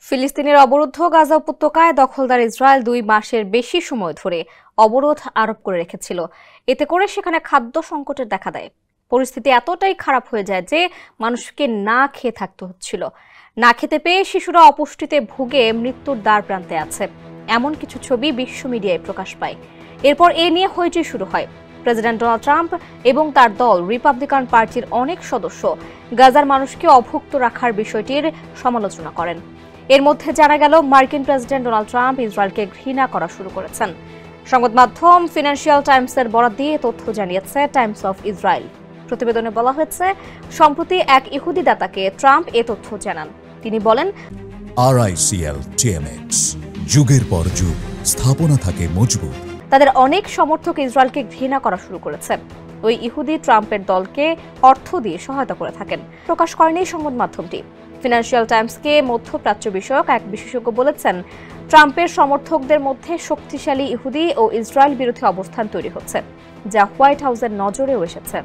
ফিলিস্তিনের অবরুদ্ধ গাজা উপত্যকায় দখলদার ইসরায়েল 2 মাসের বেশি সময় ধরে অবরোধ আরোপ করে রেখেছিল। এতে করে সেখানে খাদ্য সংকটের দেখা দেয়। পরিস্থিতি এতটাই খারাপ হয়ে যায় যে মানুষকে না খেয়ে থাকতে হচ্ছিল। না খেতে পেয়ে শিশুরা অপুষ্টিতে ভুগে মৃত্যুর দ্বার প্রান্তে আছে, এমন কিছু ছবি বিশ্ব মিডিয়ায় প্রকাশ পায়। এরপর এ নিয়ে হইচই শুরু হয়। প্রেসিডেন্ট ডোনাল্ড ট্রাম্প এবং তার দল রিপাবলিকান পার্টির অনেক সদস্য গাজার মানুষকে অভুক্ত রাখার বিষয়টির সমালোচনা করেন। এর মধ্যে জানা গেল মার্কিন প্রেসিডেন্ট ডোনাল্ড ট্রাম্প ইসরায়েলকে ঘৃণা করা শুরু করেছেন। সংবাদ মাধ্যম ফিনান্সিয়াল টাইমসের বরাত দিয়ে তথ্য জানিয়েছে টাইমস অফ ইসরায়েল। প্রতিবেদনে বলা হয়েছে, সম্প্রতি এক ইহুদি দাতাকে ট্রাম্প এ তথ্য জানান। তিনি বলেন, RICL TMX যুগের পর যুগ স্থাপনা থাকে মজবুত। তাদের অনেক সমর্থক ইসরায়েলকে ঘৃণা করা শুরু করেছে। ওই ইহুদি ট্রাম্পের দলকে অর্থ দিয়ে সহায়তা করে থাকেন। প্রকাশ করেনি সংবাদ মাধ্যমটি। ফিনান্সিয়াল টাইমসকে মধ্যপ্রাচ্য বিষয়ক এক বিশেষজ্ঞ বলেছেন, ট্রাম্পের সমর্থকদের মধ্যে শক্তিশালী ইহুদি ও ইসরায়েল বিরোধী অবস্থান তৈরি হচ্ছে, যা হোয়াইট হাউসের নজরেও এসেছে।